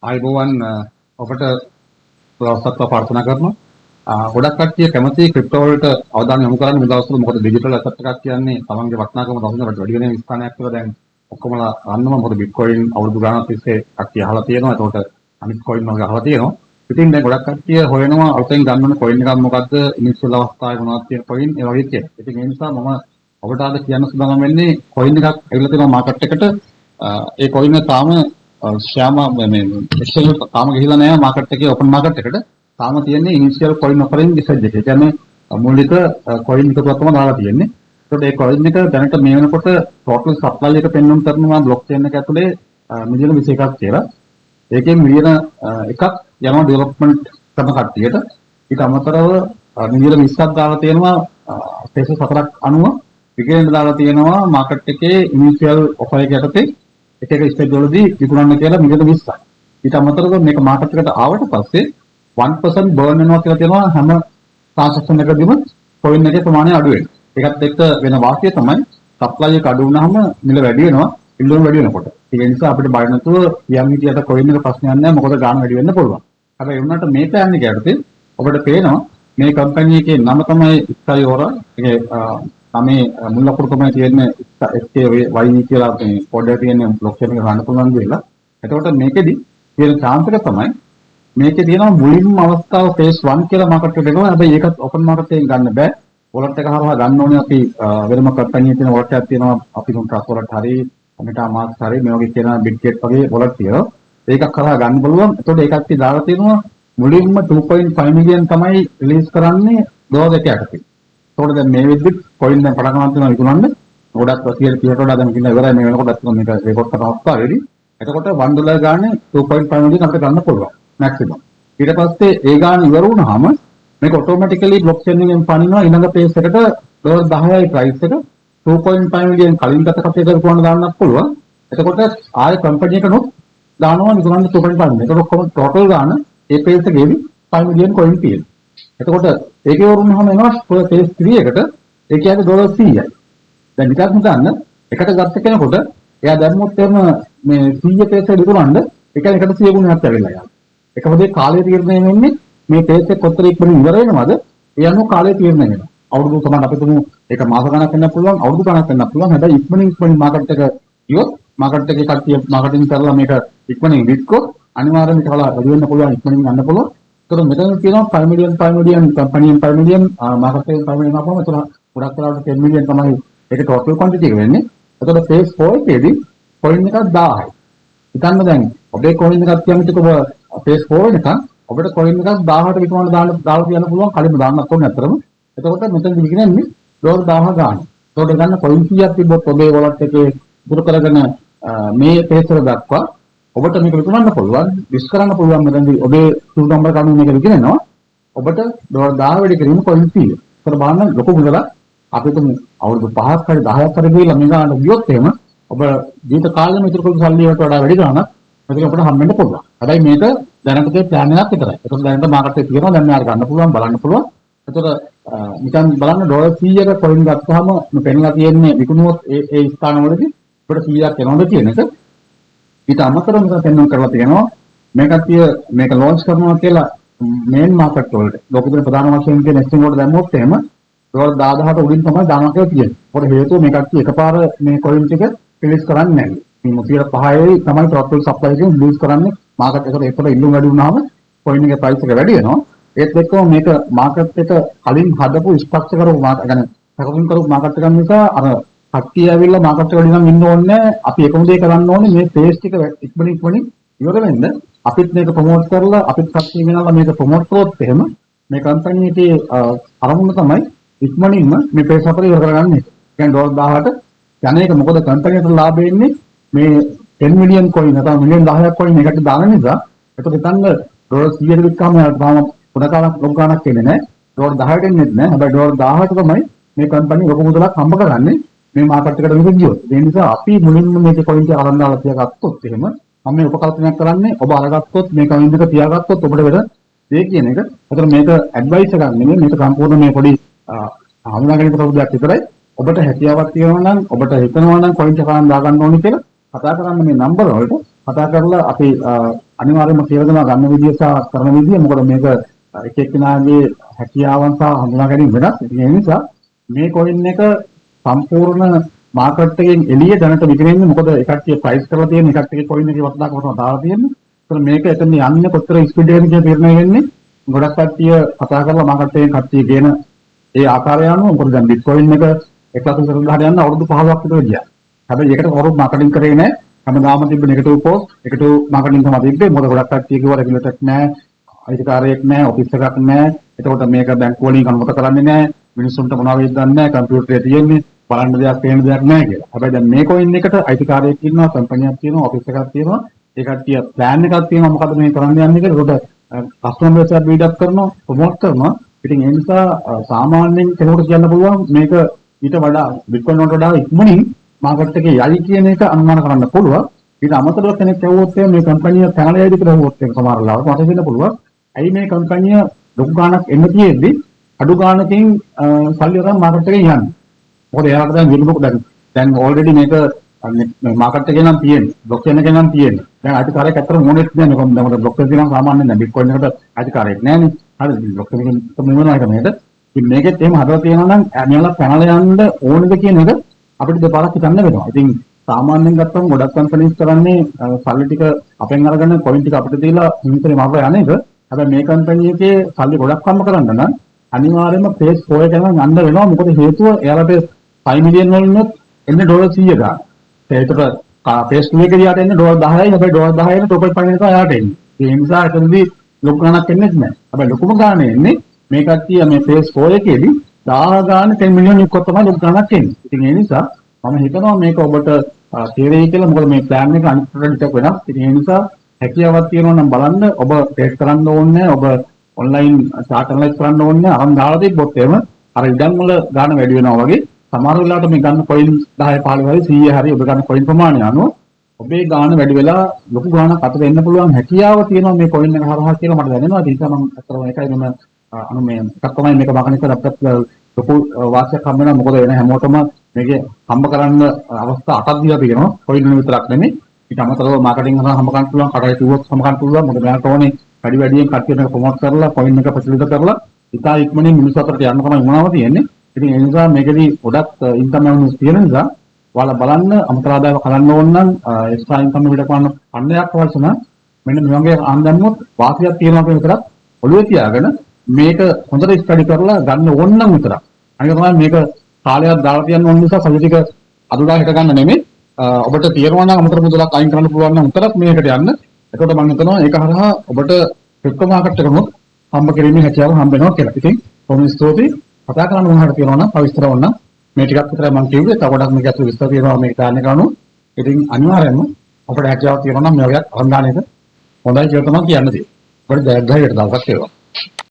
ආයුබෝවන් ඔබට දවසක් ප්‍රාර්ථනා කරනවා. ගොඩක් කට්ටිය කැමති ක්‍රිප්ටෝ වලට අවධානය යොමු කරන්න මේ දවස්වල මොකද ඩිජිටල් ඇසට් එකක් කියන්නේ තමන්ගේ වටිනාකම දවසකට වැඩි වෙන ස්ථානයක් කියලා දැන් ඔක්කොමලා ගන්නවා. මොකද බිට්කොයින් අවුරුදු ගානක් තිස්සේ කට්ටිය අහලා තියෙනවා. ඒකට අනිත් කොයින් වගේ අහලා තියෙනවා. ඉතින් දැන් ගොඩක් කට්ටිය හොයනවා අලුතෙන් ගන්න ඕන කොයින් එකක් මොකද්ද ඉනිෂියල් අවස්ථාවේ මොනවද තියෙන කොයින් ඒ වගේ කියලා. ඉතින් ඒ නිසා මම ඔබට අද කියන්න සූදානම් වෙන්නේ කොයින් එකක් ඇවිල්ලා තියෙනවා මාකට් එකට. ඒ කොයින් එක තාම ශ්‍යාම මේ එක්සෙල් තාම ගිහිලා නැහැ මාකට් එකේ ඕපන් මාකට් එකට. තාම තියෙන්නේ ඉනිෂියල් කොයින් ඔෆරින් රිසර්ච් එකේ. ඒ කියන්නේ මූලික කොයින් එකක් තමයි දාලා තියෙන්නේ. ඒකට ඒ කොයින් එක දැනට මේ වෙනකොට ටෝටල් සප්ලයි එක පෙන්වන්න කරනවා බ්ලොක් චේන් එක ඇතුලේ මිලියන 21ක් කියලා. ඒකෙන් මිලියන එකක් යනවා ඩෙවලොප්මන්ට් කරන කට්ටියට. ඊට අමතරව මිලියන 20ක් දාලා තියෙනවා ස්පේස් 4ක් අනුව විකේන්ද්‍ර දාලා තියෙනවා මාකට් එකේ ඉනිෂියල් ඔෆර් එක යටතේ එක ස්ටේජ් වලදී විකුණන්න කියලා මිලියන 20ක්. ඊට අමතරව මේක මාකට් එකට ආවට පස්සේ 1% බර්න් වෙනවා කියලා තියෙනවා හැම ට්‍රාන්සැක්ෂන් එකකදීම කොයින් එකේ ප්‍රමාණය අඩු වෙනවා. ඒකත් එක්ක වෙන වාසිය තමයි සප්ලයි එක අඩු වුණාම මිල වැඩි වෙනවා ඉල්ලුම වැඩි වෙනකොට. ඒ නිසා අපිට බය නැතුව යම් විදියට කොයින් එක ප්‍රශ්නයක් නැහැ මොකද ගාණ වැඩි වෙන්න පුළුවන්. හැබැයි වුණාට මේ ප්ලෑන් එක යටතේ ඔබට පේනවා මේ කම්පැනි එකේ නම තමයි ස්කයිෝරා. ඒකේ මේ මුල් ලකුණු තමයි තියෙන්නේ SKY කියලා මේ පොඩ්ඩක් තියෙන බ්ලොක් චේන් එක ගන්න පුළුවන් කියලා. එතකොට මේකෙදි තියෙන chance එක තමයි මේකේ තියෙනවා මුලින්ම අවස්ථාව phase 1 කියලා මාකට් එකට එනවා. හැබැයි ඒකත් open market එකෙන් ගන්න බෑ. wallet එක හරහා ගන්න ඕනේ අපි වෙනම කම්පැනි එකේ තියෙන wallet එකක් තියෙනවා. අපි තුන් trust wallet හරි MetaMask හරි මේ වගේ තියෙන Bitget වගේ wallet තියෙනවා. ඒකක් හරහා ගන්න පුළුවන්. එතකොට ඒකත් දාලා තියෙනවා මුලින්ම 2.5 මිලියන් තමයි රිලීස් කරන්නේ ඩෝර් එක යටතේ. ඒකට දැන් මේ විදිහට කොයින් දැන් පටන් ගන්න තියෙනවා විකුණන්න. ගොඩක් 130ට වඩා දැන් කින්න ඉවරයි මේ වෙනකොට මේක රෙකෝඩ් කරන අවස්ථාවේදී. එතකොට $1 ගානේ 2.5 මිලියන් අපිට ගන්න පුළුවන් මැක්සිමම්. ඊට පස්සේ ඒ ගාන ඉවර වුණාම මේක ඔටෝමැටිකලි බ්ලොක් චේන් එකෙන් පනිනවා ඊළඟ පේස් එකට $10යි ප්‍රයිස් එක 2.5 මිලියන් කලින් ගත කටයුතු කරපුවාම දාන්නත් පුළුවන්. එතකොට ආයේ කම්පැනි එකනොත් දානවා විකුණන්න 2.5 මිලියන්. ඒක ඔක්කොම ටෝටල් ගාන ඒ පේස් එකේදී 5 මිලියන් කොයින් තියෙනවා. එතකොට ඒකේ වරුණාම එනවා phase 3 එකට ඒ කියන්නේ $100යි. දැන් නිකන් හිතන්න එකට ගත්ත කෙනෙකුට එයා දැම්මොත් එහෙම මේ 100 පේස් එක විකුණන්න ඒ කියන්නේ එකට 100 ගුණයක් ඇවිල්ලා යනවා. එකම දේ කාලය තීරණය වෙන්නේ මේ පේස් එක කොතර ඉක්මනින් ඉවර වෙනවද ඒ අනුව කාලය තීරණය වෙනවා. අවුරුදු තමයි අපි තුමු ඒක මාස ගණනක් වෙන්න පුළුවන් අවුරුදු ගණනක් වෙන්න පුළුවන්. හැබැයි ඉක්මනින් මාකට් එක ගියොත් මාකට් එකේ කට්ටිය මාකටිං කරලා මේක ඉක්මනින් වික්කොත් අනිවාර්යයෙන්ම ඒක වැඩි වෙන්න පුළුවන් ඉක්මනින් ගන්න පුළුවන්. ඒතර මෙතන තියෙනවා 5 මිලියන් කම්පැනියෙන් 5 මිලියන් මාකට් එකෙන් 5 මිලියන් අපම එතන ගොඩක් වෙලාවට 10 මිලියන් තමයි ඒක ටෝටල් ක්වොන්ටිටි එක වෙන්නේ. එතකොට phase 4 එකේදී කොයින් එකක් 1000යි. හිතන්න දැන් ඔබේ කොයින් එකක් කියන්නත් ඔබ phase 4 එකක් ඔබට කොයින් එකක් 1000ට විකුණන්න දාලා තියන්න පුළුවන් කලින්ම දාන්නත් ඕනේ අතරම. එතකොට මෙතනදි විකිනෙන්නේ $1000 ගන්න. ඒකට ගන්න කොයින් කීයක් තිබ්බොත් ඔබේ wallet එකේ දුරු කරගෙන මේ phase එක දක්වා ඔබට මේක විකුණන්න පුළුවන්, ඩිස් කරන්න පුළුවන්. මෙතනදී ඔබේ සුළු නම්බර කණු මේක විකිනෙනවා. ඔබට $1000 වැඩි කිරීම කොයින් 100. ඒතර බලන්න ලොකු මුදලක් අපි තුමු අවුරුදු 5ක් හරි 10ක් හරි ගිහලා මේ ගන්න ගියොත් එහෙම ඔබ ජීවිත කාලෙම ඉතුරු කරපු සල්ලි වලට වඩා වැඩි ගාණක් මෙතන අපිට හම්බෙන්න පුළුවන්. හැබැයි මේක දැනට තියෙන ප්ලෑන් එකක් විතරයි. ඒක දැනට මාකට් එකේ තියෙනවා. දැන් මෙයාට ගන්න පුළුවන්, බලන්න පුළුවන්. ඒතර නිකන් බලන්න $100ක කොයින් ගත්තාම මේ පෙන්නලා තියෙන්නේ විකුණුවොත් ඒ ස්ථානවලදී අපිට 100ක් එනවද කියන එක. ඊට අමතරව මේක පෙන්වන්න කරලා තියෙනවා. මේක ලොන්ච් කරනවා කියලා මේන් මාකට් වලට. ලෝකෙදී ප්‍රධාන වශයෙන් තියෙන එක්ස්චේන්ජ් වලට දැම්මොත් එහෙම $10000ට උඩින් තමයි දානවා කියලා කියන්නේ. ඒකට හේතුව මේ කට්ටිය එකපාර මේ කොයින් ටික රිලීස් කරන්නේ නැහැ. මේ 105යි තමයි ටෝටල් සප්ලයි එකෙන් රිලීස් කරන්නේ. මාකට් එකට ඒකට ඉල්ලුම් වැඩි වුණාම කොයින් එකේ ප්‍රයිස් එක වැඩි වෙනවා. ඒත් එක්කම මේක මාකට් එක කලින් හදපු ස්ට්‍රක්චර් කරපු මාකට් يعني පැකටින් කරපු මාකට් එකක් නිසා අර කට්ටිය ඇවිල්ලා මාකට් එකට නිකන් ඉන්න ඕනේ නැහැ. අපි එකම දේ කරන්න ඕනේ මේ පේජ් ටික ඉක්මනින් ඉවර වෙන්න අපිත් මේක ප්‍රොමෝට් කරලා අපිත් කට්ටිය වෙනලා මේක ප්‍රොමෝට් කරොත් එහෙම මේ කම්පැනි එකේ අරමුණ තමයි ඉක්මනින්ම මේ පේජ් හතර ඉවර කරගන්න එක. කියන්නේ $1000ට යන එක මොකද කම්පැනි එකට ලාභ වෙන්නේ මේ 10 මිලියන් කොයින් නැත්නම් මිලියන් 10ක් කොයින් එකට දාන නිසා. ඒක හිතන්න $100ට වික්කම තාම පොඩ කාලක් ලොකු ගාණක් එන්නේ නැහැ. $10ට එන්නේ නැහැ. හැබැයි $1000ට තමයි මේ කම්පැනි ලොකු මුදලක් හම්බ කරන්නේ මේ මාකට් එකට විකුණු ගියොත්. ඒ නිසා අපි මුලින්ම මේක කොයින් එක අරන් දාලා තියාගත්තොත් එහෙම මම මේ උපකල්පනයක් කරන්නේ ඔබ අරගත්තොත් මේ කොයින් එක තියාගත්තොත් ඔබට වෙන දේ කියන එක. ඒතර මේක ඇඩ්වයිස් එකක් නෙමෙයි. මේක සම්පූර්ණ මේ පොඩි හඳුනාගන්න ප්‍රබෝධයක් විතරයි. ඔබට හැකියාවක් තියෙනවා නම් ඔබට හිතනවා නම් කොයින් එක ගන්න දාගන්න ඕනේ කියලා කතා කරන්න මේ නම්බර වලට කතා කරලා අපි අනිවාර්යයෙන්ම කියලා දෙනවා ගන්න විදිය සහ කරන විදිය. මොකද මේක එක එක්කෙනාගේ හැකියාවන් සහ හඳුනා ගැනීම වෙනස්. ඉතින් ඒ නිසා මේ කොයින් එක සම්පූර්ණ මාකට් එකෙන් එළිය දැනට විකිනෙන්නේ. මොකද ඒ කට්ටිය ප්‍රයිස් කරලා තියෙන ඒ කට්ටියගේ කොයින් එකේ වටිනාකම තමයි දාලා තියෙන්නේ. ඒතර මේක එතන යන්නේ කොතර ස්පීඩ් එකකින් කියලා තීරණය වෙන්නේ. ගොඩක් කට්ටිය කතා කරලා මාකට් එකෙන් කට්ටිය ගේන ඒ ආකාරය අනුව මොකද දැන් බිට්කොයින් එක 1,40,000 යන අවුරුදු 15ක් විතර ගියා. හැබැයි ඒකට කවුරුත් මාකටිං කරේ නැහැ. හැමදාම තිබ්බ නෙගටිව් පෝස්ට්, නෙගටිව් මාකටිං තමයි තිබ්බේ. මොකද ගොඩක් කට්ටිය කිව්වා රෙගුලේටඩ් නැහැ, අයිතිකාරයෙක් නැහැ, ඔෆිස් එකක් නැහැ. එතකොට මේක බැංකුව වලින් අනුමත කරන්නේ නැහැ. මිනිස්සුන්ට මොනවා වෙයිද දන්නේ නැහැ. කම්පියුටරේ තියෙන්නේ බලන්න දෙයක් පේන දෙයක් නැහැ කියලා. හැබැයි දැන් මේ කොයින් එකට අයිතිකාරයෙක් ඉන්නවා, කම්පැනියක් තියෙනවා, ඔෆිස් එකක් තියෙනවා. ඒ කට්ටිය ප්ලෑන් එකක් තියෙනවා මොකද මේ කරන්න යන්නේ කියලා. ඒකට කස්ටමර් බේස් එක බීඩ් අප් කරනවා, ප්‍රොමෝට් කරනවා. ඉතින් ඒ නිසා සාමාන්‍යයෙන් කෙනෙකුට කියන්න පුළුවන් මේක ඊට වඩා බිට්කොයින් වලට වඩා ඉක්මනින් මාකට් එකේ යයි කියන එක අනුමාන කරන්න පුළුවන්. ඊට අමතරව කෙනෙක් ඇහුවොත් මේ කම්පැනි පැනලා යයිද කියලා ඇහුවොත් සමහර ලාවට මට හිතෙන්න පුළුවන්. ඇයි මේ කම්පැනි ලොකු ගාණක් එන්න තියෙද්දි අඩු ගාණකින් සල්ලි අරන් මාකට් එකේ යන්නේ. මොකද එයාලට දැන් විරුද්ධ දැන් ඕල්රෙඩි මේක මාකට් එකේ නම් තියෙන්නේ. බ්ලොක් චේන් එකේ නම් තියෙන්නේ. දැන් අයිතිකාරයෙක් අතර මොනෙත් නෑ. මොකද බ්ලොක් චේන් එක සාමාන්‍යයෙන් දැන් බිට්කොයින් එකට අයිතිකාරයෙක් නෑනේ. හරිද? බ්ලොක් චේන් එකෙන් තමයි වෙනවා මේකට. ඉතින් මේකෙත් එහෙම හදලා තියෙනවා නම් මෙයාලා පැනලා යන්න ඕනද කියන එක අපිට දෙපාරක් හිතන්න වෙනවා. ඉතින් සාමාන්‍යයෙන් ගත්තම ගොඩක් කම්පැනිස් කරන්නේ සල්ලි ටික අපෙන් අරගෙන කොයින් ටික අපිට දීලා හිමිතරේ මාරලා යන එක. හැබැයි මේ කම්පැනි එකේ සල්ලි ගොඩක් හම්බ කරන්න නම් අනිවාර්යයෙන්ම ෆේස් 4 එක යනවා යන්න වෙනවා. මොකද හේතුව එයාලට 5 මිලියන් වලින් එන්නේ ඩොලර් 100 ගන්න. ඒකට ෆේස් 2 එකේ යට එන්නේ ඩොලර් 10යි. හැබැයි ඩොලර් 10 ට ටොප් එක පයින් එක යාට එන්නේ. ඒ නිසා එතනදී ලොකු ගණනක් එන්නේ නැහැ. හැබැයි ලොකුම ගාණ එන්නේ මේ කට්ටිය මේ ෆේස් 4 එකේදී 1000 ගාණ 10 මිලියන් එක්ක තමයි ලොකු ගණනක් එන්නේ. ඉතින් ඒ නිසා මම හිතනවා මේක ඔබට තේරෙයි කියලා. මොකද මේ ප්ලෑන් එක අනිත් ප්‍රොඩක්ට් එක වෙනස්. ඉතින් ඒ නිසා හැකියාවක් තියෙනවා නම් බලන්න. ඔබ ට්‍රේඩ් කරන්න ඕනේ. ඔබ ඔන්ලයින් චාට් ඇනලයිස් කරන්න ඕනේ. අරන් දාලා තිබ්බොත් එහෙම අර ඉඩම් වල ගාණ වැඩි වෙනවා වගේ. සමහර වෙලාවට මේ ගන්න කොයින් 10 15 හරි 100 හරි ඔබ ගන්න කොයින් ප්‍රමාණය අනුව ඔබේ ගාණ වැඩි වෙලා ලොකු ගාණක් අතට එන්න පුළුවන් හැකියාව තියෙනවා මේ කොයින් එක හරහා කියලා මට දැනෙනවා. ඒ නිසා මම අතරම එකයි මම මේ එකක් තමයි මේක මගනික අපිට ලොකු වාසියක් හම්බ වෙනවා. මොකද වෙන හැමෝටම මේකේ හම්බ කරන්න අවස්ථා 8ක් දීලා තියෙනවා. කොයින් විතරක් නෙමෙයි. ඊට අමතරව මාකටිං හරහා හම්බ කරන්න පුළුවන්, කඩේ කිව්වොත් හම්බ කරන්න පුළුවන්. මොකද මෙයාට ඕනේ වැඩියෙන් කට්ටියට ප්‍රොමෝට් කරලා කොයින් එක ප්‍රචලිත කරලා ඉතා ඉක්මනින් මිනිස්සු අතරට යන්න තමයි වුණාම තියෙන්නේ. ඉතින් ඒ නිසා මේකදී ගොඩක් ඉන්කම් අවුස් තියෙන නිසා ඔයාලා බලන්න අමතර ආදායම කරන්න ඕන නම් එක්ස්ට්‍රා ඉන්කම් එකට කරන පන්නයක් අවශ්‍ය නම් මෙන්න මේ වගේ ආන්දම්මොත් වාසියක් තියෙනවා කියන විතරක් ඔළුවේ තියාගෙන මේක හොඳට ස්ටඩි කරලා ගන්න ඕන නම් විතරක්. අනික තමයි මේක කාලයක් දාලා තියන්න ඕන නිසා සල්ලි ටික අදුඩා හිට ගන්න නෙමෙයි. ඔබට තියෙනවා නම් අමතර මුදලක් අයින් කරන්න පුළුවන් නම් විතරක් මේකට යන්න. එතකොට මම හිතනවා ඒක හරහා ඔබට ක්‍රිප්ටෝ මාකට් එකනොත් හම්බ කිරීමේ හැකියාව හම්බ වෙනවා කියලා. ඉතින් කොහොමද ස්තෝතියි කතා කරන්න මොනවද තියෙනවා නම් පවිස්තර වුණා මේ ටිකක් විතර මම කිව්වේ. තව ගොඩක් මේක ඇතුළේ විස්තර තියෙනවා මේක දාන්න ගන්නු. ඉතින් අනිවාර්යයෙන්ම අපිට හැකියාවක් තියෙනවා නම් මේ වගේ අරන් දාන එක හොඳයි කියලා තමයි කියන්න තියෙන්නේ. ඔබට ජයග්‍රහණයට දවසක් වේවා.